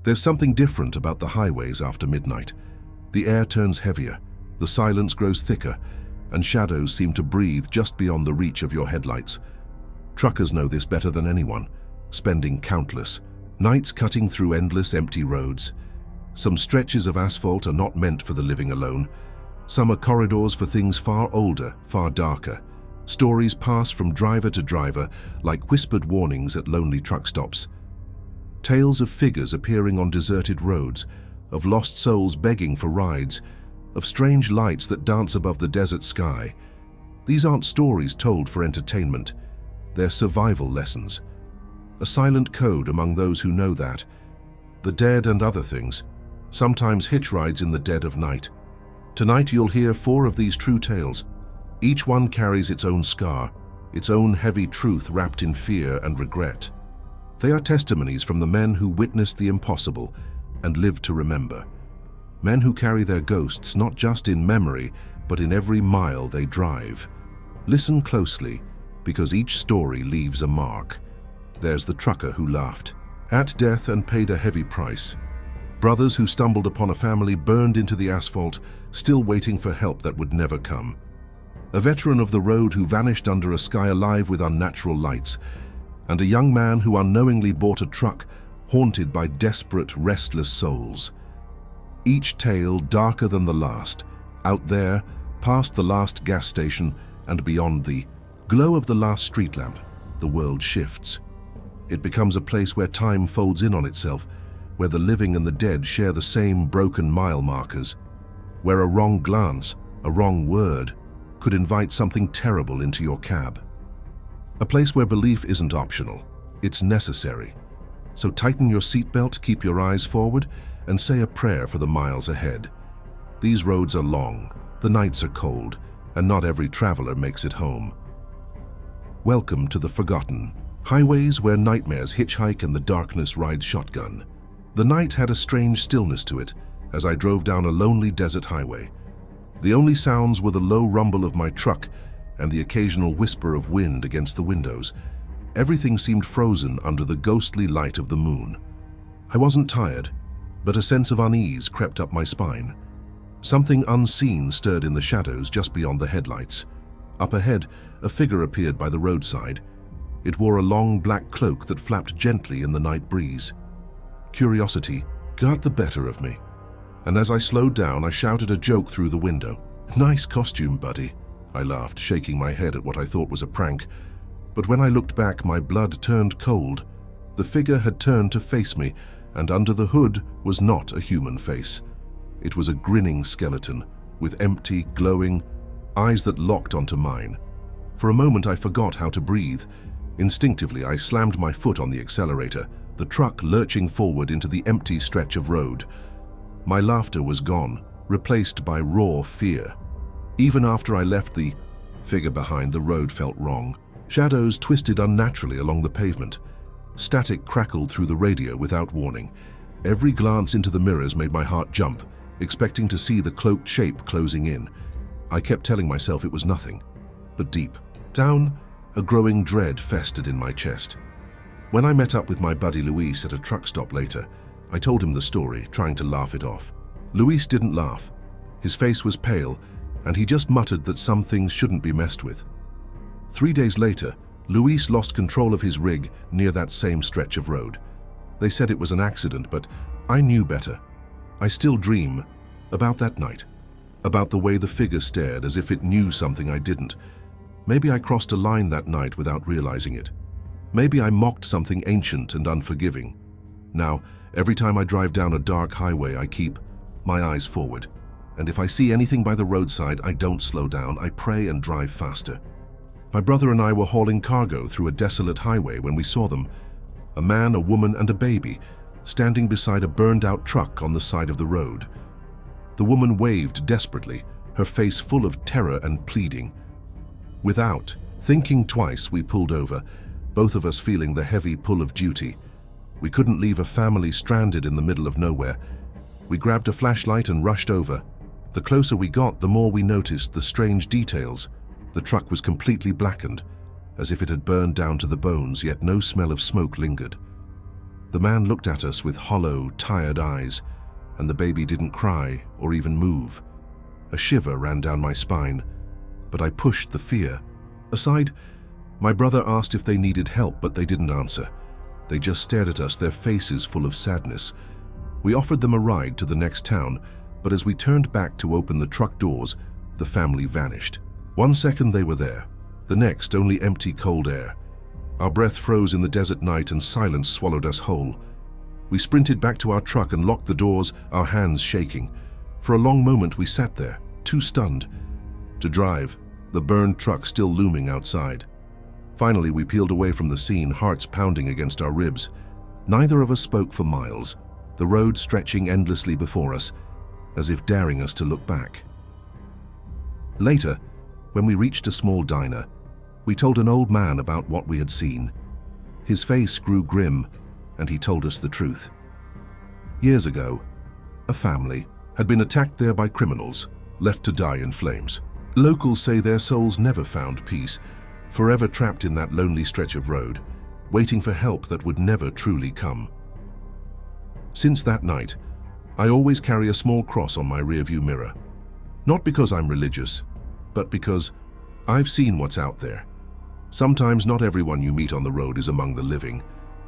There's something different about the highways after midnight. The air turns heavier, the silence grows thicker, and shadows seem to breathe just beyond the reach of your headlights. Truckers know this better than anyone, spending countless nights cutting through endless empty roads. Some stretches of asphalt are not meant for the living alone. Some are corridors for things far older, far darker. Stories pass from driver to driver like whispered warnings at lonely truck stops. Tales of figures appearing on deserted roads, of lost souls begging for rides, of strange lights that dance above the desert sky. These aren't stories told for entertainment. They're survival lessons. A silent code among those who know that. The dead and other things, sometimes hitch rides in the dead of night. Tonight you'll hear 4 of these true tales. Each one carries its own scar, its own heavy truth wrapped in fear and regret. They are testimonies from the men who witnessed the impossible and lived to remember. Men who carry their ghosts not just in memory, but in every mile they drive. Listen closely, because each story leaves a mark. There's the trucker who laughed at death and paid a heavy price. Brothers who stumbled upon a family burned into the asphalt, still waiting for help that would never come. A veteran of the road who vanished under a sky alive with unnatural lights. And a young man who unknowingly bought a truck, haunted by desperate, restless souls. Each tale darker than the last, out there, past the last gas station and beyond the glow of the last street lamp, the world shifts. It becomes a place where time folds in on itself, where the living and the dead share the same broken mile markers, where a wrong glance, a wrong word, could invite something terrible into your cab. A place where belief isn't optional, it's necessary. So tighten your seatbelt, keep your eyes forward, and say a prayer for the miles ahead. These roads are long, the nights are cold, and not every traveler makes it home. Welcome to the forgotten highways where nightmares hitchhike and the darkness rides shotgun. The night had a strange stillness to it as I drove down a lonely desert highway. The only sounds were the low rumble of my truck and the occasional whisper of wind against the windows. Everything seemed frozen under the ghostly light of the moon. I wasn't tired, but a sense of unease crept up my spine. Something unseen stirred in the shadows just beyond the headlights. Up ahead, a figure appeared by the roadside. It wore a long black cloak that flapped gently in the night breeze. Curiosity got the better of me, and as I slowed down, I shouted a joke through the window. "Nice costume, buddy," I laughed, shaking my head at what I thought was a prank. But when I looked back, my blood turned cold. The figure had turned to face me, and under the hood was not a human face. It was a grinning skeleton, with empty, glowing eyes that locked onto mine. For a moment I forgot how to breathe. Instinctively I slammed my foot on the accelerator, the truck lurching forward into the empty stretch of road. My laughter was gone, replaced by raw fear. Even after I left, the figure behind the road felt wrong. Shadows twisted unnaturally along the pavement. Static crackled through the radio without warning. Every glance into the mirrors made my heart jump, expecting to see the cloaked shape closing in. I kept telling myself it was nothing, but deep down, a growing dread festered in my chest. When I met up with my buddy Luis at a truck stop later, I told him the story, trying to laugh it off. Luis didn't laugh. His face was pale, and he just muttered that some things shouldn't be messed with. 3 days later, Luis lost control of his rig near that same stretch of road. They said it was an accident, but I knew better. I still dream about that night, about the way the figure stared as if it knew something I didn't. Maybe I crossed a line that night without realizing it. Maybe I mocked something ancient and unforgiving. Now, every time I drive down a dark highway, I keep my eyes forward. And if I see anything by the roadside, I don't slow down. I pray and drive faster. My brother and I were hauling cargo through a desolate highway when we saw them. A man, a woman, and a baby, standing beside a burned-out truck on the side of the road. The woman waved desperately, her face full of terror and pleading. Without thinking twice, we pulled over, both of us feeling the heavy pull of duty. We couldn't leave a family stranded in the middle of nowhere. We grabbed a flashlight and rushed over. The closer we got, the more we noticed the strange details. The truck was completely blackened, as if it had burned down to the bones, yet no smell of smoke lingered. The man looked at us with hollow, tired eyes, and the baby didn't cry or even move. A shiver ran down my spine, but I pushed the fear aside. My brother asked if they needed help, but they didn't answer. They just stared at us, their faces full of sadness. We offered them a ride to the next town, but as we turned back to open the truck doors, the family vanished. 1 second they were there, the next only empty cold air. Our breath froze in the desert night and silence swallowed us whole. We sprinted back to our truck and locked the doors, our hands shaking. For a long moment we sat there, too stunned to drive, the burned truck still looming outside. Finally, we peeled away from the scene, hearts pounding against our ribs. Neither of us spoke for miles, the road stretching endlessly before us, as if daring us to look back. Later, when we reached a small diner, we told an old man about what we had seen. His face grew grim, and he told us the truth. Years ago, a family had been attacked there by criminals, left to die in flames. Locals say their souls never found peace, forever trapped in that lonely stretch of road, waiting for help that would never truly come. Since that night, I always carry a small cross on my rearview mirror. Not because I'm religious, but because I've seen what's out there. Sometimes not everyone you meet on the road is among the living,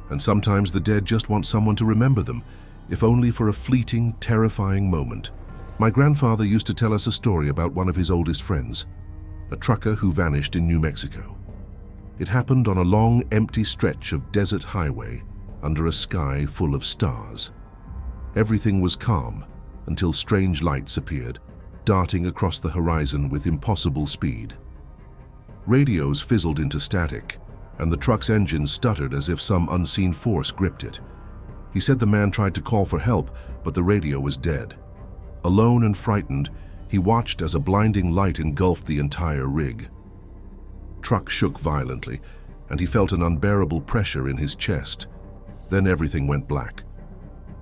and sometimes the dead just want someone to remember them, if only for a fleeting, terrifying moment. My grandfather used to tell us a story about one of his oldest friends, a trucker who vanished in New Mexico. It happened on a long, empty stretch of desert highway under a sky full of stars. Everything was calm until strange lights appeared, darting across the horizon with impossible speed. Radios fizzled into static, and the truck's engine stuttered as if some unseen force gripped it. He said the man tried to call for help, but the radio was dead. Alone and frightened, he watched as a blinding light engulfed the entire rig. Truck shook violently, and he felt an unbearable pressure in his chest. Then everything went black.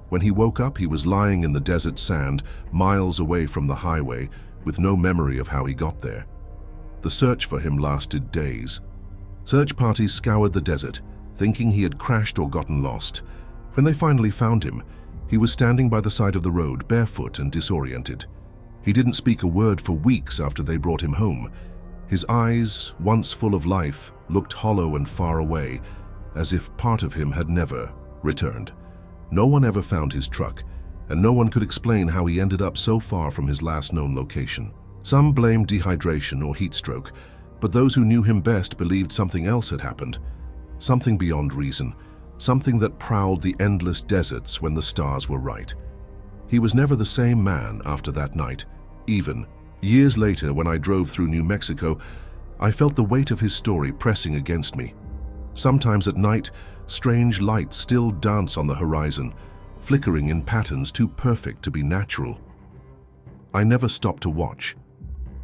When he woke up, he was lying in the desert sand, miles away from the highway, with no memory of how he got there. The search for him lasted days. Search parties scoured the desert, thinking he had crashed or gotten lost. When they finally found him, he was standing by the side of the road, barefoot and disoriented. He didn't speak a word for weeks after they brought him home. His eyes, once full of life, looked hollow and far away, as if part of him had never returned. No one ever found his truck, and no one could explain how he ended up so far from his last known location. Some blamed dehydration or heat stroke, but those who knew him best believed something else had happened. Something beyond reason, something that prowled the endless deserts when the stars were right. He was never the same man after that night. Even years later, when I drove through New Mexico, I felt the weight of his story pressing against me. Sometimes at night, strange lights still dance on the horizon, flickering in patterns too perfect to be natural. I never stopped to watch.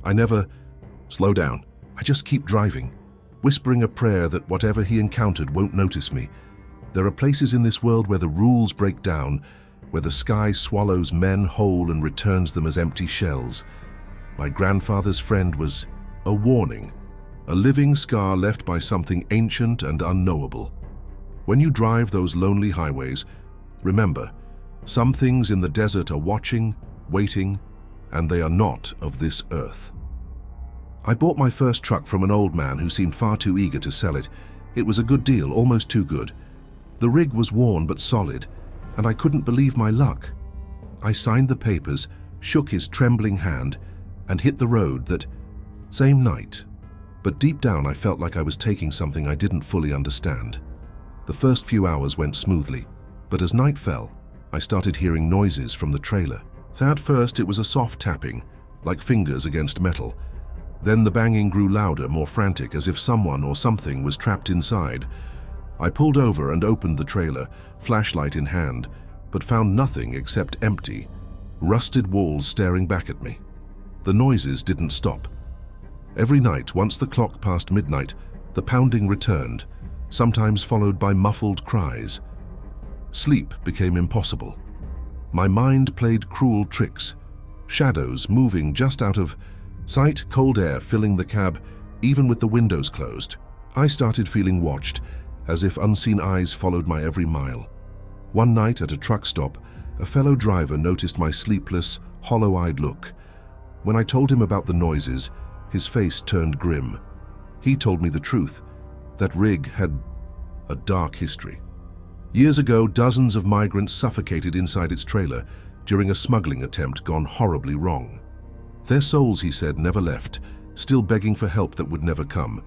I never slow down. I just keep driving, whispering a prayer that whatever he encountered won't notice me. There are places in this world where the rules break down, where the sky swallows men whole and returns them as empty shells. My grandfather's friend was a warning, a living scar left by something ancient and unknowable. When you drive those lonely highways, remember, some things in the desert are watching, waiting, and they are not of this earth. I bought my first truck from an old man who seemed far too eager to sell it. It was a good deal, almost too good. The rig was worn but solid, and I couldn't believe my luck. I signed the papers, shook his trembling hand, and hit the road that same night. But deep down I felt like I was taking something I didn't fully understand. The first few hours went smoothly, but as night fell, I started hearing noises from the trailer. At first it was a soft tapping, like fingers against metal. Then the banging grew louder, more frantic, as if someone or something was trapped inside. I pulled over and opened the trailer, flashlight in hand, but found nothing except empty, rusted walls staring back at me. The noises didn't stop. Every night, once the clock passed midnight, the pounding returned, sometimes followed by muffled cries. Sleep became impossible. My mind played cruel tricks, shadows moving just out of sight, cold air filling the cab, even with the windows closed. I started feeling watched, as if unseen eyes followed my every mile. One night at a truck stop, a fellow driver noticed my sleepless, hollow-eyed look. When I told him about the noises, his face turned grim. He told me the truth. That rig had a dark history. Years ago, dozens of migrants suffocated inside its trailer during a smuggling attempt gone horribly wrong. Their souls, he said, never left, still begging for help that would never come.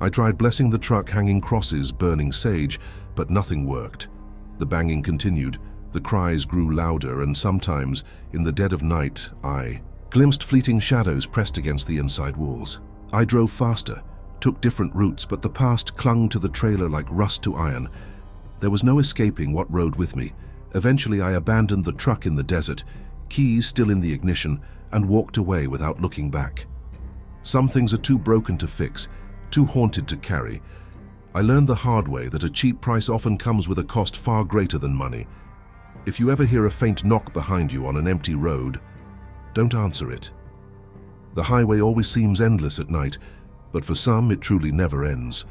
I tried blessing the truck, hanging crosses, burning sage, but nothing worked. The banging continued, the cries grew louder, and sometimes, in the dead of night, I glimpsed fleeting shadows pressed against the inside walls. I drove faster, took different routes, but the past clung to the trailer like rust to iron. There was no escaping what rode with me. Eventually, I abandoned the truck in the desert, keys still in the ignition, and walked away without looking back. Some things are too broken to fix, too haunted to carry. I learned the hard way that a cheap price often comes with a cost far greater than money. If you ever hear a faint knock behind you on an empty road, don't answer it. The highway always seems endless at night, but for some it truly never ends.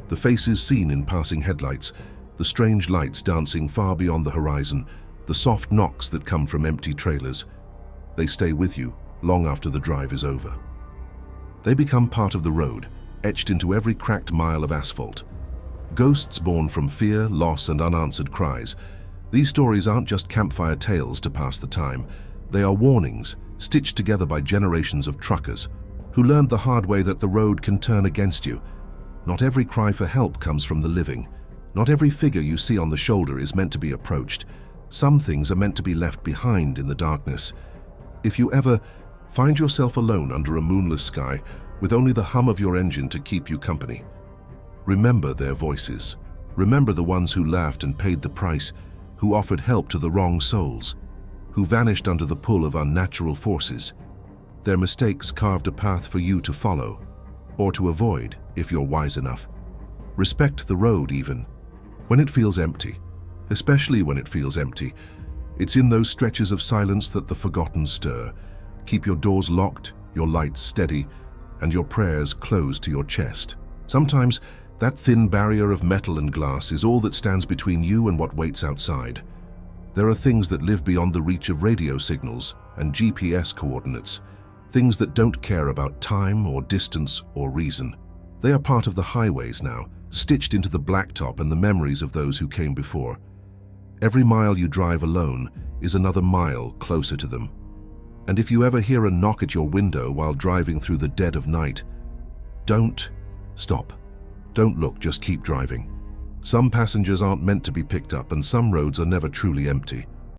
The faces seen in passing headlights, the strange lights dancing far beyond the horizon, the soft knocks that come from empty trailers. They stay with you long after the drive is over. They become part of the road, etched into every cracked mile of asphalt. Ghosts born from fear, loss, and unanswered cries. These stories aren't just campfire tales to pass the time. They are warnings, stitched together by generations of truckers, who learned the hard way that the road can turn against you. Not every cry for help comes from the living. Not every figure you see on the shoulder is meant to be approached. Some things are meant to be left behind in the darkness. If you ever find yourself alone under a moonless sky, with only the hum of your engine to keep you company, remember their voices. Remember the ones who laughed and paid the price, who offered help to the wrong souls, who vanished under the pull of unnatural forces. Their mistakes carved a path for you to follow, or to avoid if you're wise enough. Respect the road even when it feels empty, especially when it feels empty. It's in those stretches of silence that the forgotten stir. Keep your doors locked, your lights steady, and your prayers close to your chest. Sometimes that thin barrier of metal and glass is all that stands between you and what waits outside. There are things that live beyond the reach of radio signals and GPS coordinates, things that don't care about time or distance or reason. They are part of the highways now, stitched into the blacktop and the memories of those who came before. Every mile you drive alone is another mile closer to them. And if you ever hear a knock at your window while driving through the dead of night, don't stop. Don't look, just keep driving. Some passengers aren't meant to be picked up, and some roads are never truly empty.